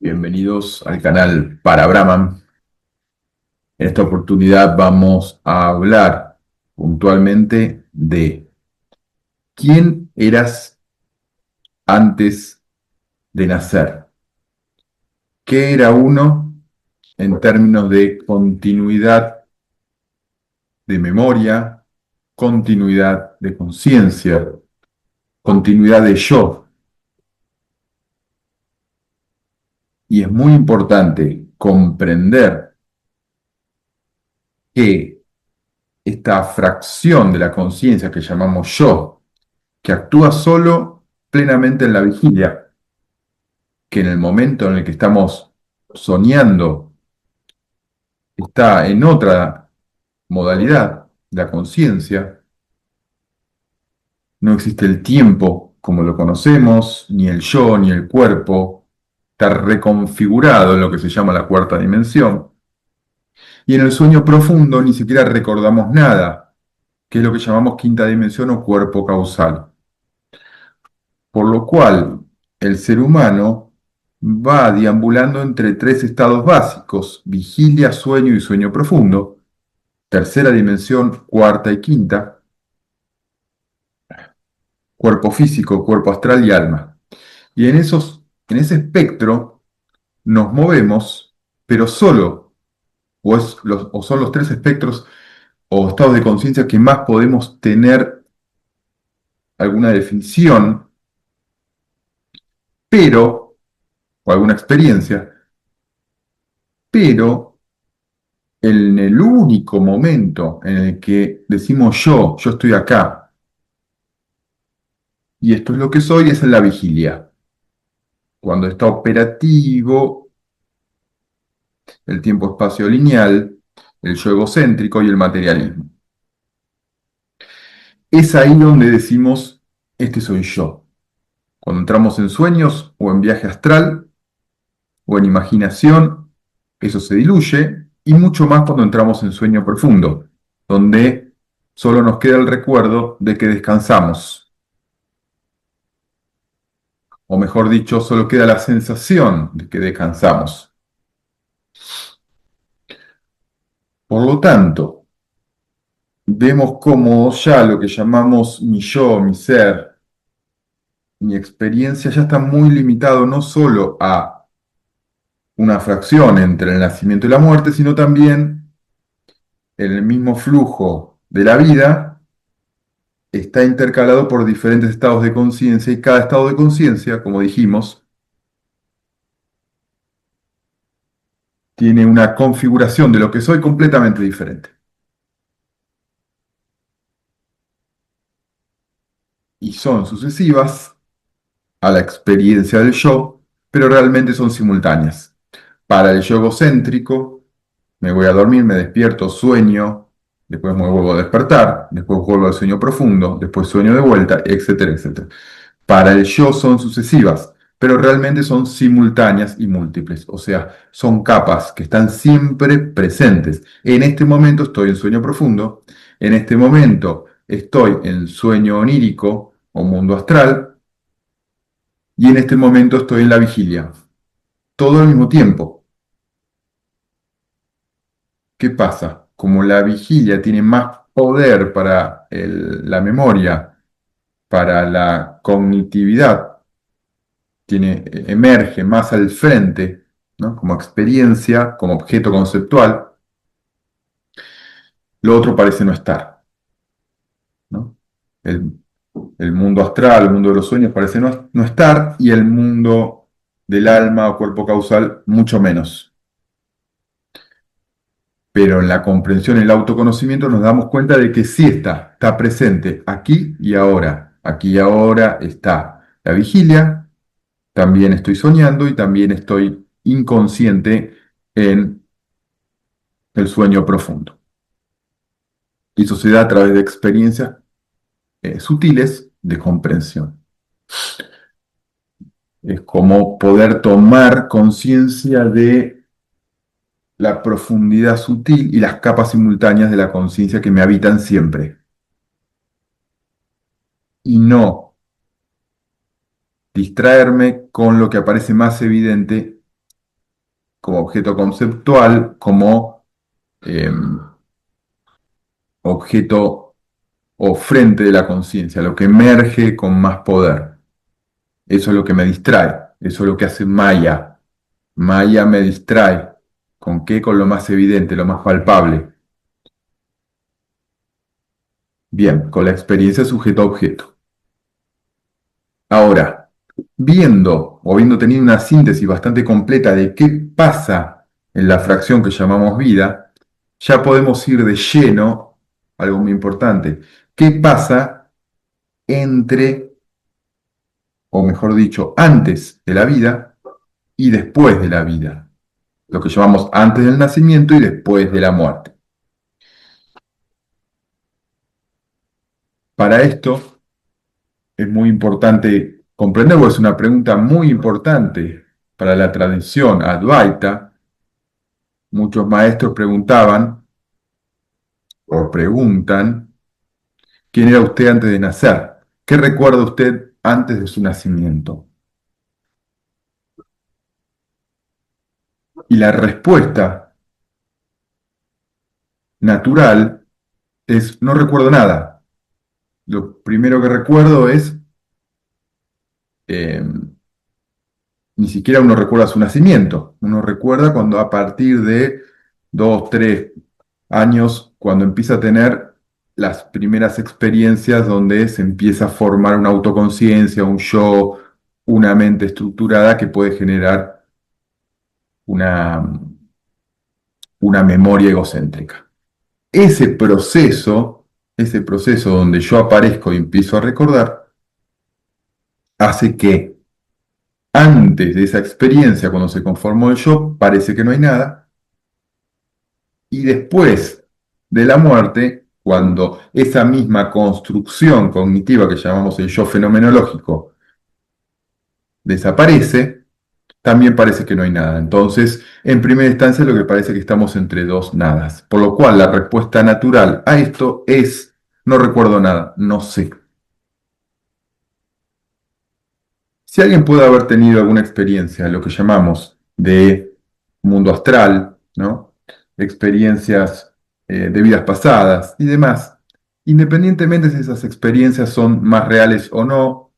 Bienvenidos al canal para Brahman. En esta oportunidad vamos a hablar puntualmente de quién eras antes de nacer. ¿Qué era uno en términos de continuidad de memoria, continuidad de conciencia, continuidad de yo? Y es muy importante comprender que esta fracción de la conciencia que llamamos yo, que actúa solo plenamente en la vigilia, que en el momento en el que estamos soñando está en otra modalidad, la conciencia. No existe el tiempo como lo conocemos, ni el yo, ni el cuerpo. Está reconfigurado en lo que se llama la cuarta dimensión. Y en el sueño profundo ni siquiera recordamos nada, que es lo que llamamos quinta dimensión o cuerpo causal. Por lo cual, el ser humano va deambulando entre tres estados básicos: vigilia, sueño y sueño profundo, tercera dimensión, cuarta y quinta, cuerpo físico, cuerpo astral y alma. Y en ese espectro nos movemos, pero solo, o son los tres espectros o estados de conciencia que más podemos tener alguna definición, pero, o alguna experiencia, pero en el único momento en el que decimos yo estoy acá y esto es lo que soy, es en la vigilia. Cuando está operativo el tiempo-espacio lineal, el yo egocéntrico y el materialismo. Es ahí donde decimos, este soy yo. Cuando entramos en sueños o en viaje astral o en imaginación, eso se diluye, y mucho más cuando entramos en sueño profundo, donde solo nos queda el recuerdo de que descansamos. O mejor dicho, solo queda la sensación de que descansamos. Por lo tanto, vemos cómo ya lo que llamamos mi yo, mi ser, mi experiencia ya está muy limitado no solo a una fracción entre el nacimiento y la muerte, sino también en el mismo flujo de la vida está intercalado por diferentes estados de conciencia, y cada estado de conciencia, como dijimos, tiene una configuración de lo que soy completamente diferente. Y son sucesivas a la experiencia del yo, pero realmente son simultáneas. Para el yo egocéntrico, me voy a dormir, me despierto, sueño, después me vuelvo a despertar, después vuelvo al sueño profundo, después sueño de vuelta, etcétera, etcétera. Para el yo son sucesivas, pero realmente son simultáneas y múltiples, o sea, son capas que están siempre presentes. En este momento estoy en sueño profundo, en este momento estoy en sueño onírico o mundo astral, y en este momento estoy en la vigilia. Todo al mismo tiempo. ¿Qué pasa? Como la vigilia tiene más poder para la memoria, para la cognitividad, emerge más al frente, ¿no? Como experiencia, como objeto conceptual, lo otro parece no estar, ¿no? El, el mundo astral, el mundo de los sueños parece no estar, y el mundo del alma o cuerpo causal mucho menos. Pero en la comprensión y el autoconocimiento nos damos cuenta de que sí está presente aquí y ahora. Aquí y ahora está la vigilia, también estoy soñando y también estoy inconsciente en el sueño profundo. Y eso se da a través de experiencias sutiles de comprensión. Es como poder tomar conciencia de la profundidad sutil y las capas simultáneas de la conciencia que me habitan siempre. Y no distraerme con lo que aparece más evidente como objeto conceptual, como eh, objeto o frente de la conciencia, lo que emerge con más poder. Eso es lo que me distrae, eso es lo que hace Maya. Maya me distrae. ¿Con qué? Con lo más evidente, lo más palpable. Bien, con la experiencia sujeto a objeto. Ahora, viendo o habiendo tenido una síntesis bastante completa de qué pasa en la fracción que llamamos vida, ya podemos ir de lleno, algo muy importante, qué pasa entre, o mejor dicho, antes de la vida y después de la vida, lo que llamamos antes del nacimiento y después de la muerte. Para esto es muy importante comprender, porque es una pregunta muy importante para la tradición Advaita. Muchos maestros preguntaban o preguntan, ¿quién era usted antes de nacer? ¿Qué recuerda usted antes de su nacimiento? Y la respuesta natural es, no recuerdo nada. Lo primero que recuerdo es, eh, ni siquiera uno recuerda su nacimiento. Uno recuerda cuando a partir de 2, 3 años, cuando empieza a tener las primeras experiencias donde se empieza a formar una autoconciencia, un yo, una mente estructurada que puede generar una, una memoria egocéntrica. Ese proceso donde yo aparezco y empiezo a recordar, hace que antes de esa experiencia, cuando se conformó el yo, parece que no hay nada, y después de la muerte, cuando esa misma construcción cognitiva que llamamos el yo fenomenológico desaparece, también parece que no hay nada. Entonces, en primera instancia, lo que parece que estamos entre dos nadas. Por lo cual, la respuesta natural a esto es, no recuerdo nada, no sé. Si alguien puede haber tenido alguna experiencia, lo que llamamos de mundo astral, ¿no? Experiencias de vidas pasadas y demás, independientemente si esas experiencias son más reales o no,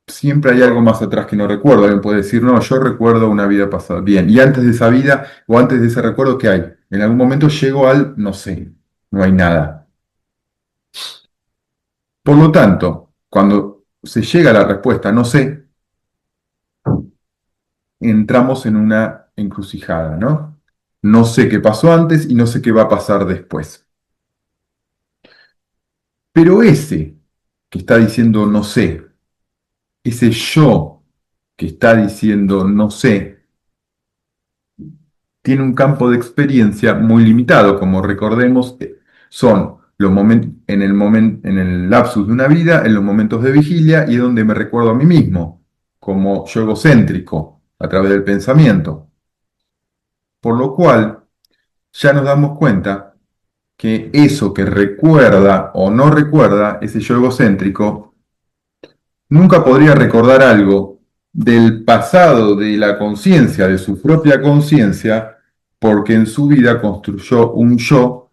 siempre hay algo más atrás que no recuerdo. Alguien puede decir, no, yo recuerdo una vida pasada. Bien, y antes de esa vida o antes de ese recuerdo, ¿qué hay? En algún momento llego al no sé, no hay nada. Por lo tanto, cuando se llega a la respuesta no sé, entramos en una encrucijada, ¿no? No sé qué pasó antes y no sé qué va a pasar después. Pero ese que está diciendo no sé, ese yo que está diciendo no sé, tiene un campo de experiencia muy limitado, como recordemos, son los momentos en el lapsus de una vida, en los momentos de vigilia y es donde me recuerdo a mí mismo, como yo egocéntrico, a través del pensamiento. Por lo cual, ya nos damos cuenta que eso que recuerda o no recuerda, ese yo egocéntrico, nunca podría recordar algo del pasado de la conciencia, de su propia conciencia, porque en su vida construyó un yo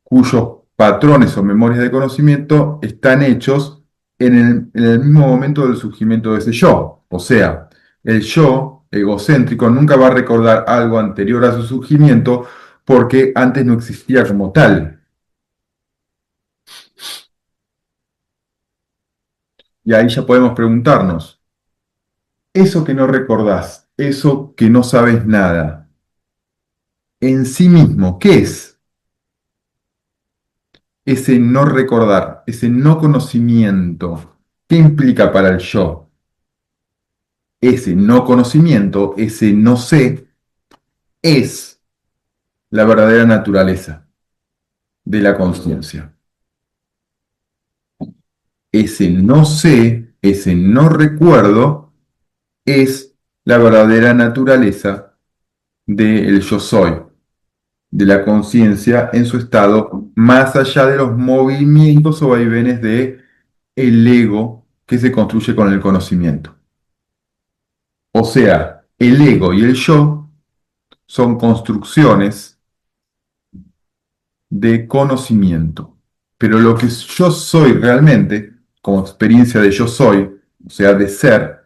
cuyos patrones o memorias de conocimiento están hechos en el mismo momento del surgimiento de ese yo. O sea, el yo egocéntrico nunca va a recordar algo anterior a su surgimiento porque antes no existía como tal. Y ahí ya podemos preguntarnos, eso que no recordás, eso que no sabes nada, en sí mismo, ¿qué es? Ese no recordar, ese no conocimiento, ¿qué implica para el yo? Ese no conocimiento, ese no sé, es la verdadera naturaleza de la conciencia. Ese no sé, ese no recuerdo, es la verdadera naturaleza del yo soy, de la conciencia en su estado, más allá de los movimientos o vaivenes de el ego que se construye con el conocimiento. O sea, el ego y el yo son construcciones de conocimiento. Pero lo que yo soy realmente, como experiencia de yo soy, o sea, de ser,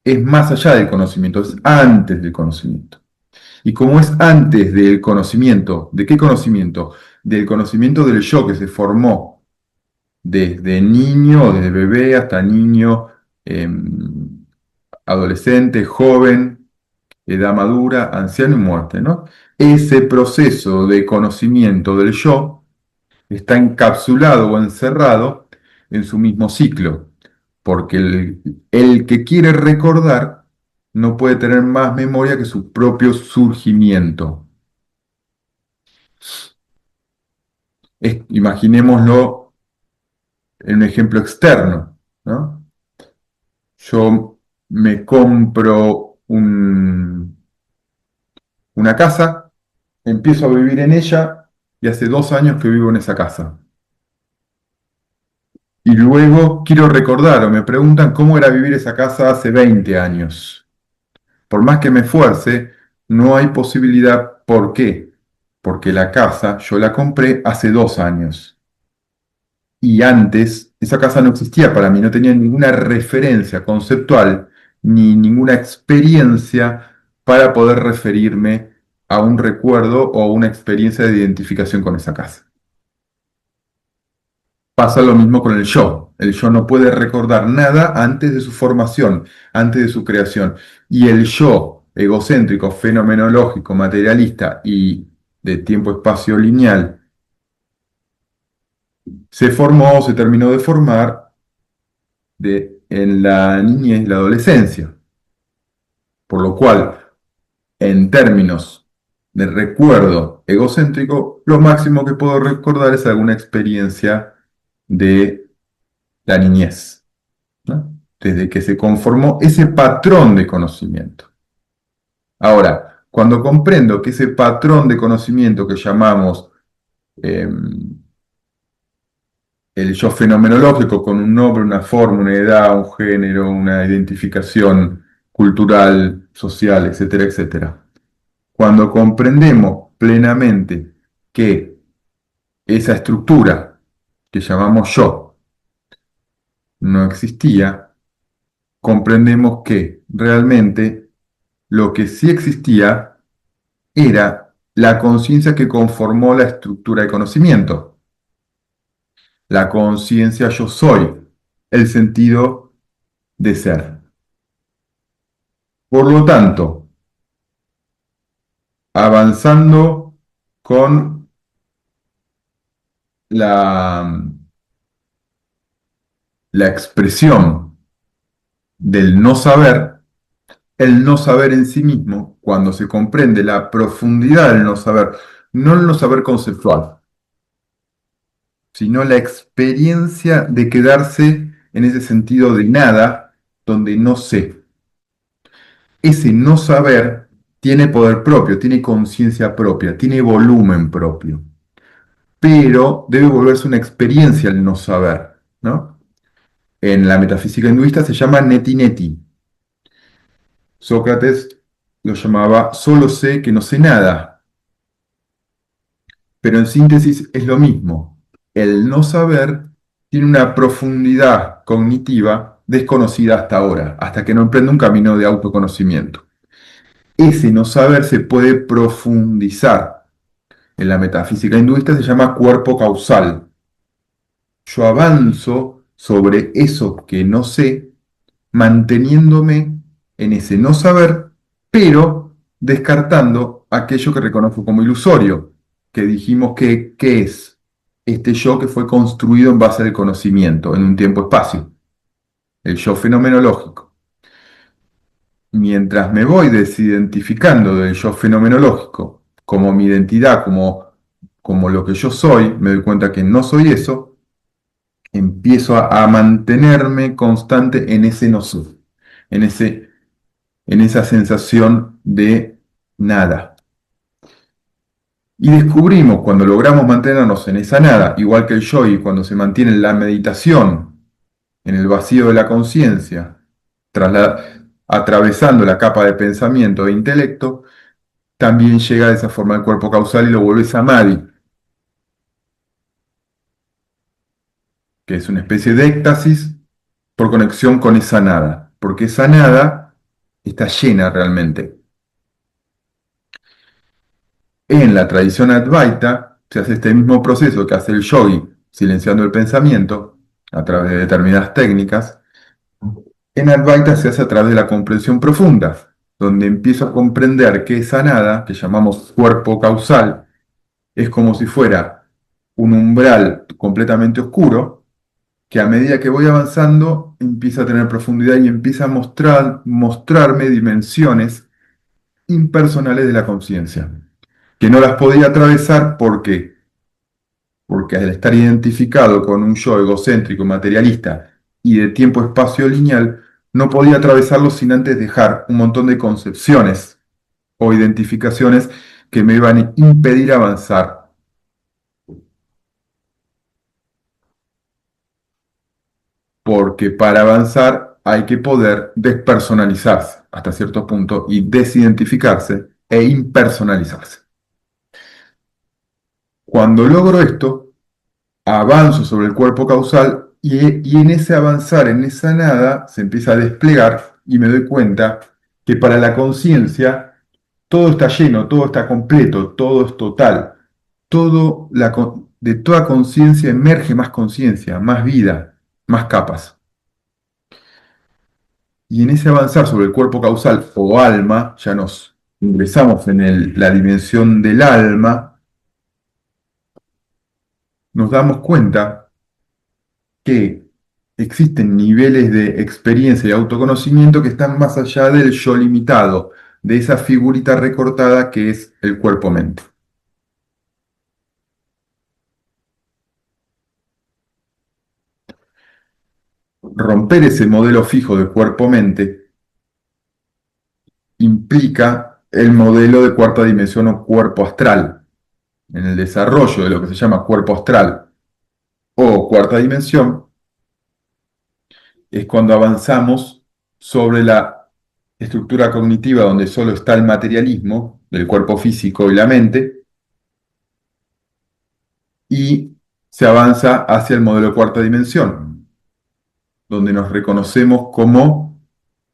es más allá del conocimiento, es antes del conocimiento. Y como es antes del conocimiento, ¿de qué conocimiento? Del conocimiento del yo que se formó desde niño, desde bebé hasta niño, adolescente, joven, edad madura, anciano y muerte, ¿no? Ese proceso de conocimiento del yo está encapsulado o encerrado en su mismo ciclo, porque el que quiere recordar no puede tener más memoria que su propio surgimiento. Imaginémoslo en un ejemplo externo, ¿no? Yo me compro una casa, empiezo a vivir en ella y hace 2 años que vivo en esa casa. Y luego quiero recordar o me preguntan cómo era vivir esa casa hace 20 años. Por más que me esfuerce, no hay posibilidad. ¿Por qué? Porque la casa yo la compré hace 2 años. Y antes esa casa no existía para mí, no tenía ninguna referencia conceptual ni ninguna experiencia para poder referirme a un recuerdo o una experiencia de identificación con esa casa. Pasa lo mismo con el yo. El yo no puede recordar nada antes de su formación, antes de su creación. Y el yo egocéntrico, fenomenológico, materialista y de tiempo-espacio lineal se formó, se terminó de formar en la niñez y la adolescencia. Por lo cual, en términos de recuerdo egocéntrico, lo máximo que puedo recordar es alguna experiencia de la niñez, ¿no? Desde que se conformó ese patrón de conocimiento. Ahora, cuando comprendo que ese patrón de conocimiento que llamamos eh, el yo fenomenológico, con un nombre, una forma, una edad, un género, una identificación cultural, social, etcétera, etcétera. Cuando comprendemos plenamente que esa estructura que llamamos yo no existía, comprendemos que realmente lo que sí existía era la conciencia que conformó la estructura de conocimiento. La conciencia yo soy, el sentido de ser. Por lo tanto, avanzando con la, la expresión del no saber, el no saber en sí mismo, cuando se comprende la profundidad del no saber, no el no saber conceptual, sino la experiencia de quedarse en ese sentido de nada, donde no sé. Ese no saber tiene poder propio, tiene conciencia propia, tiene volumen propio, pero debe volverse una experiencia el no saber, ¿no? En la metafísica hinduista se llama neti neti. Sócrates lo llamaba solo sé que no sé nada, pero en síntesis es lo mismo. El no saber tiene una profundidad cognitiva desconocida hasta ahora, hasta que no emprende un camino de autoconocimiento. Ese no saber se puede profundizar. En la metafísica hinduista se llama cuerpo causal. Yo avanzo sobre eso que no sé, manteniéndome en ese no saber, pero descartando aquello que reconozco como ilusorio, que dijimos que es este yo que fue construido en base al conocimiento, en un tiempo-espacio, el yo fenomenológico. Mientras me voy desidentificando del yo fenomenológico como mi identidad, como lo que yo soy, me doy cuenta que no soy eso, empiezo a mantenerme constante en ese no soy, en en esa sensación de nada. Y descubrimos cuando logramos mantenernos en esa nada, igual que el yogi, cuando se mantiene en la meditación, en el vacío de la conciencia, atravesando la capa de pensamiento e intelecto, también llega de esa forma al cuerpo causal y lo vuelve samadhi, que es una especie de éxtasis por conexión con esa nada, porque esa nada está llena realmente. En la tradición Advaita se hace este mismo proceso que hace el yogi, silenciando el pensamiento a través de determinadas técnicas. En Advaita se hace a través de la comprensión profunda, donde empiezo a comprender que esa nada, que llamamos cuerpo causal, es como si fuera un umbral completamente oscuro, que a medida que voy avanzando empieza a tener profundidad y empieza a mostrarme dimensiones impersonales de la conciencia, que no las podía atravesar porque al estar identificado con un yo egocéntrico, materialista y de tiempo-espacio lineal, no podía atravesarlo sin antes dejar un montón de concepciones o identificaciones que me iban a impedir avanzar, porque para avanzar hay que poder despersonalizarse hasta cierto punto y desidentificarse e impersonalizarse. Cuando logro esto, avanzo sobre el cuerpo causal y en ese avanzar, en esa nada, se empieza a desplegar y me doy cuenta que para la conciencia todo está lleno, todo está completo, todo es total. De toda conciencia emerge más conciencia, más vida, más capas. Y en ese avanzar sobre el cuerpo causal o alma, ya nos ingresamos en la dimensión del alma, nos damos cuenta que existen niveles de experiencia y autoconocimiento que están más allá del yo limitado, de esa figurita recortada que es el cuerpo-mente. Romper ese modelo fijo de cuerpo-mente implica el modelo de cuarta dimensión o cuerpo astral. En el desarrollo de lo que se llama cuerpo astral o cuarta dimensión es cuando avanzamos sobre la estructura cognitiva donde solo está el materialismo del cuerpo físico y la mente y se avanza hacia el modelo de cuarta dimensión, donde nos reconocemos como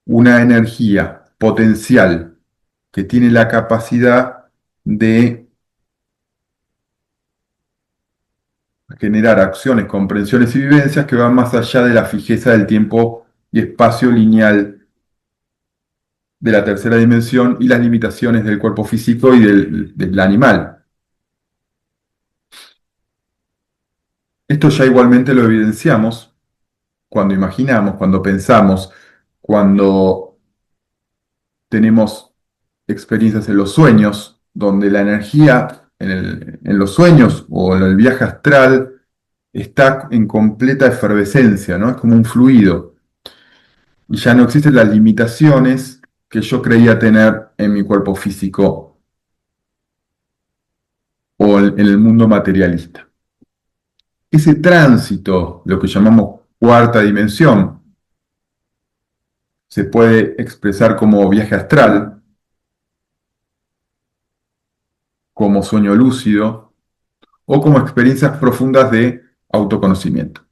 una energía potencial que tiene la capacidad de generar acciones, comprensiones y vivencias que van más allá de la fijeza del tiempo y espacio lineal de la tercera dimensión y las limitaciones del cuerpo físico y del animal. Esto ya igualmente lo evidenciamos cuando imaginamos, cuando pensamos, cuando tenemos experiencias en los sueños, donde la energía en los sueños o en el viaje astral está en completa efervescencia, ¿no? Es como un fluido. Y ya no existen las limitaciones que yo creía tener en mi cuerpo físico o en el mundo materialista. Ese tránsito, lo que llamamos cuarta dimensión, se puede expresar como viaje astral, como sueño lúcido o como experiencias profundas de autoconocimiento.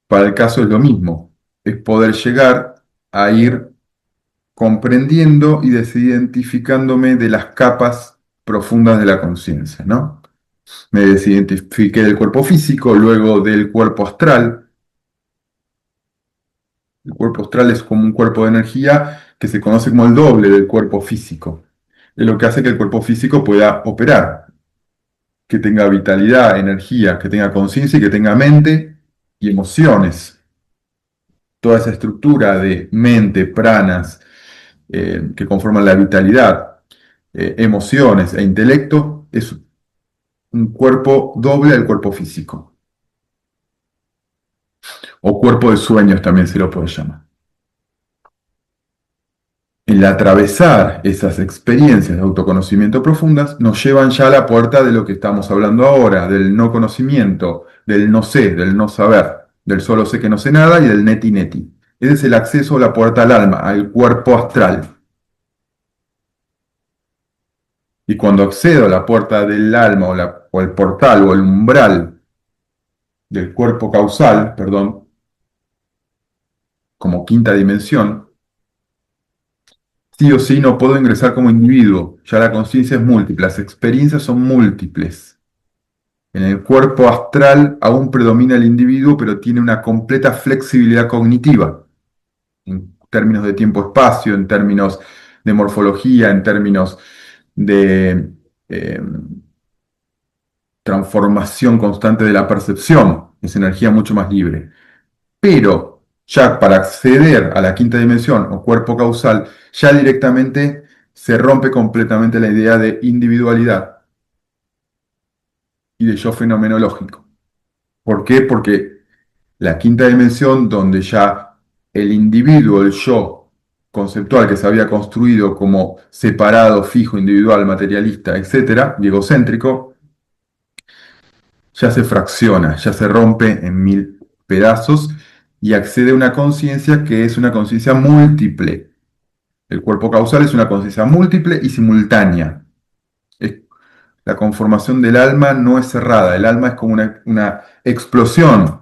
Para el caso es lo mismo, es poder llegar a ir comprendiendo y desidentificándome de las capas profundas de la conciencia, ¿no? Me desidentifiqué del cuerpo físico, luego del cuerpo astral. El cuerpo astral es como un cuerpo de energía que se conoce como el doble del cuerpo físico. Es lo que hace que el cuerpo físico pueda operar, que tenga vitalidad, energía, que tenga conciencia y que tenga mente y emociones. Toda esa estructura de mente, pranas, que conforman la vitalidad, emociones e intelecto, es un cuerpo doble al cuerpo físico. O cuerpo de sueños también se lo puede llamar. El atravesar esas experiencias de autoconocimiento profundas nos llevan ya a la puerta de lo que estamos hablando ahora, del no conocimiento, del no sé, del no saber, del solo sé que no sé nada y del neti neti. Ese es el acceso a la puerta al alma, al cuerpo astral. Y cuando accedo a la puerta del alma o el portal o el umbral del cuerpo causal, perdón, como quinta dimensión, sí o sí no puedo ingresar como individuo. Ya la conciencia es múltiple, las experiencias son múltiples. En el cuerpo astral aún predomina el individuo, pero tiene una completa flexibilidad cognitiva, en términos de tiempo-espacio, en términos de morfología, en términos de transformación constante de la percepción. Es energía mucho más libre. Pero ya para acceder a la quinta dimensión o cuerpo causal, ya directamente se rompe completamente la idea de individualidad y de yo fenomenológico. ¿Por qué? Porque la quinta dimensión, donde ya el individuo, el yo conceptual que se había construido como separado, fijo, individual, materialista, etcétera, y egocéntrico, ya se fracciona, ya se rompe en mil pedazos y accede a una conciencia que es una conciencia múltiple. El cuerpo causal es una conciencia múltiple y simultánea. Es- la conformación del alma no es cerrada, el alma es como una explosión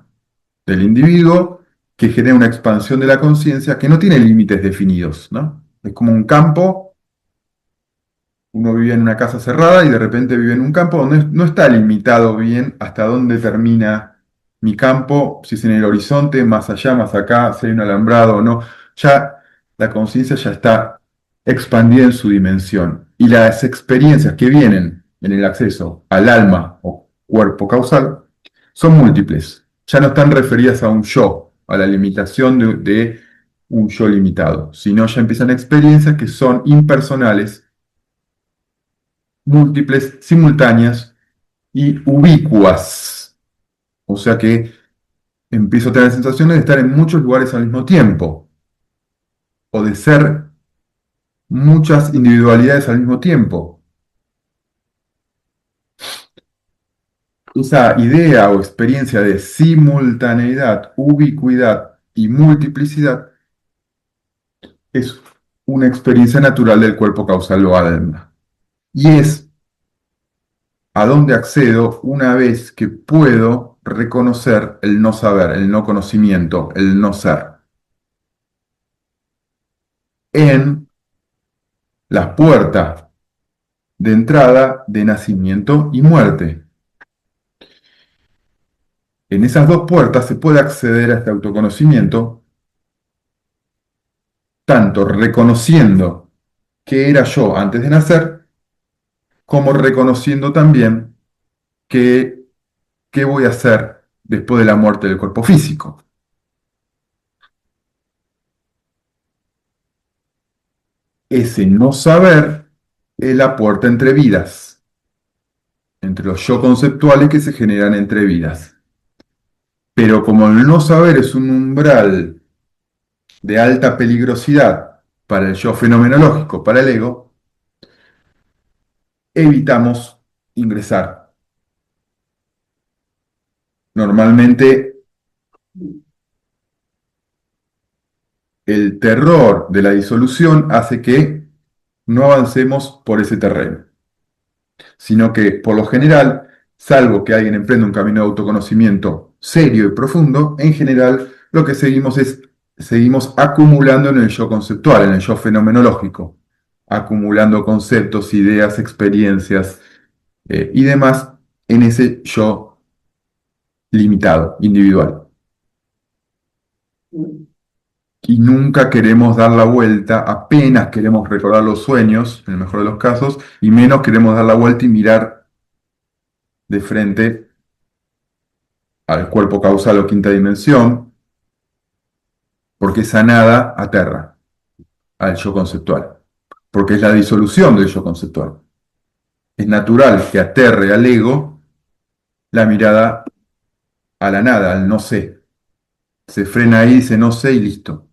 del individuo que genera una expansión de la conciencia que no tiene límites definidos, ¿no? Es como un campo. Uno vive en una casa cerrada y de repente vive en un campo donde no está limitado bien hasta dónde termina mi campo, si es en el horizonte, más allá, más acá, si hay un alambrado o no. Ya la conciencia ya está expandida en su dimensión. Y las experiencias que vienen en el acceso al alma o cuerpo causal son múltiples. Ya no están referidas a un yo, a la limitación de un yo limitado, sino ya empiezan experiencias que son impersonales, múltiples, simultáneas y ubicuas. O sea que empiezo a tener sensaciones de estar en muchos lugares al mismo tiempo o de ser muchas individualidades al mismo tiempo. Esa idea o experiencia de simultaneidad, ubicuidad y multiplicidad es una experiencia natural del cuerpo causal o alma. Y es a dónde accedo una vez que puedo reconocer el no saber, el no conocimiento, el no ser, en las puertas de entrada de nacimiento y muerte. En esas dos puertas se puede acceder a este autoconocimiento, tanto reconociendo que era yo antes de nacer, como reconociendo también que qué voy a hacer después de la muerte del cuerpo físico. Ese no saber es la puerta entre vidas, entre los yo conceptuales que se generan entre vidas. Pero como el no saber es un umbral de alta peligrosidad para el yo fenomenológico, para el ego, evitamos ingresar. Normalmente el terror de la disolución hace que no avancemos por ese terreno, sino que por lo general, salvo que alguien emprenda un camino de autoconocimiento serio y profundo, en general lo que seguimos acumulando en el yo conceptual, en el yo fenomenológico, acumulando conceptos, ideas, experiencias y demás en ese yo limitado, individual. Y nunca queremos dar la vuelta, apenas queremos recordar los sueños, en el mejor de los casos, y menos queremos dar la vuelta y mirar de frente al cuerpo causal o quinta dimensión, porque esa nada aterra al yo conceptual, porque es la disolución del yo conceptual. Es natural que aterre al ego la mirada a la nada, al no sé. Se frena ahí, dice no sé y listo.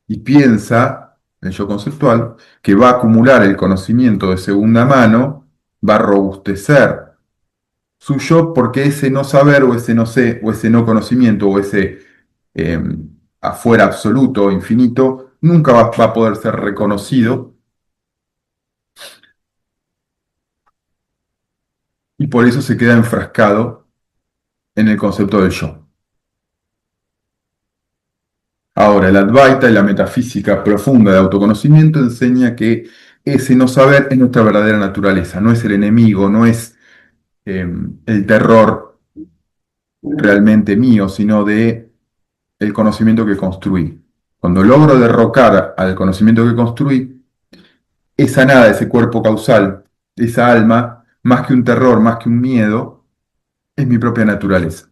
Y piensa, el yo conceptual, que va a acumular el conocimiento de segunda mano, va a robustecer su yo porque ese no saber o ese no sé o ese no conocimiento o ese eh, afuera absoluto, infinito, nunca va a poder ser reconocido y por eso se queda enfrascado en el concepto del yo. Ahora, el Advaita y la metafísica profunda de autoconocimiento enseña que ese no saber es nuestra verdadera naturaleza, no es el enemigo, no es el terror realmente mío, sino de el conocimiento que construí. Cuando logro derrocar al conocimiento que construí, esa nada, ese cuerpo causal, esa alma, más que un terror, más que un miedo, es mi propia naturaleza.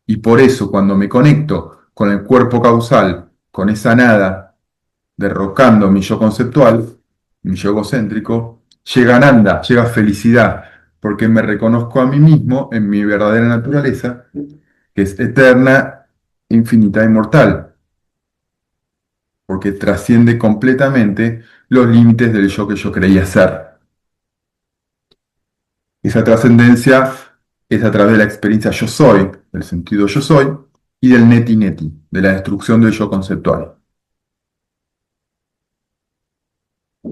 Y por eso cuando me conecto con el cuerpo causal, con esa nada, derrocando mi yo conceptual, mi yo egocéntrico, llega Ananda, llega felicidad, porque me reconozco a mí mismo en mi verdadera naturaleza, que es eterna, infinita e inmortal, porque trasciende completamente los límites del yo que yo creía ser. Esa trascendencia es a través de la experiencia yo soy, del sentido yo soy, y del neti neti, de la destrucción del yo conceptual.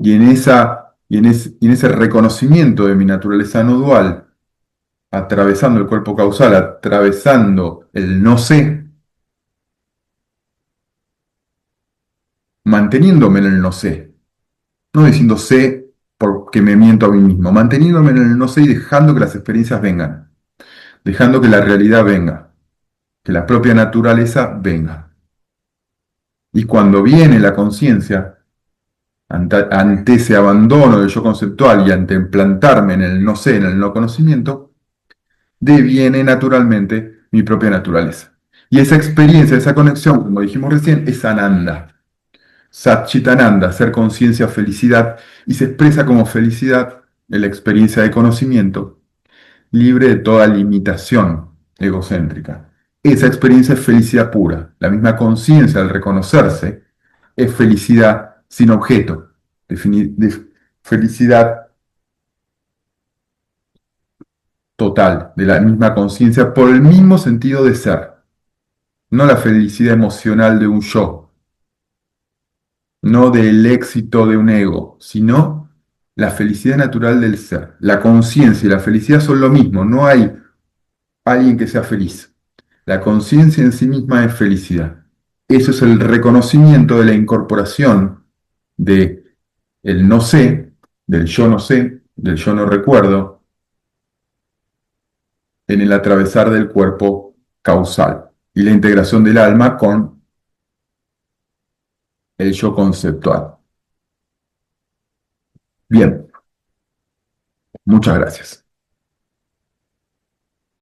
Y en ese reconocimiento de mi naturaleza no dual, atravesando el cuerpo causal, atravesando el no sé, manteniéndome en el no sé, no diciendo sé porque me miento a mí mismo, manteniéndome en el no sé y dejando que las experiencias vengan, dejando que la realidad venga, que la propia naturaleza venga. Y cuando viene la conciencia, ante ese abandono del yo conceptual y ante implantarme en el no sé, en el no conocimiento, deviene naturalmente mi propia naturaleza. Y esa experiencia, esa conexión, como dijimos recién, es Ananda. Satchitananda, ser conciencia, felicidad, y se expresa como felicidad en la experiencia de conocimiento, libre de toda limitación egocéntrica. Esa experiencia es felicidad pura. La misma conciencia al reconocerse es felicidad sin objeto, de felicidad total, de la misma conciencia por el mismo sentido de ser. No la felicidad emocional de un yo, no del éxito de un ego, sino la felicidad natural del ser. La conciencia y la felicidad son lo mismo, no hay alguien que sea feliz. La conciencia en sí misma es felicidad. Eso es el reconocimiento de la incorporación de el no sé, del yo no sé, del yo no recuerdo, en el atravesar del cuerpo causal y la integración del alma con el yo conceptual. Bien, muchas gracias.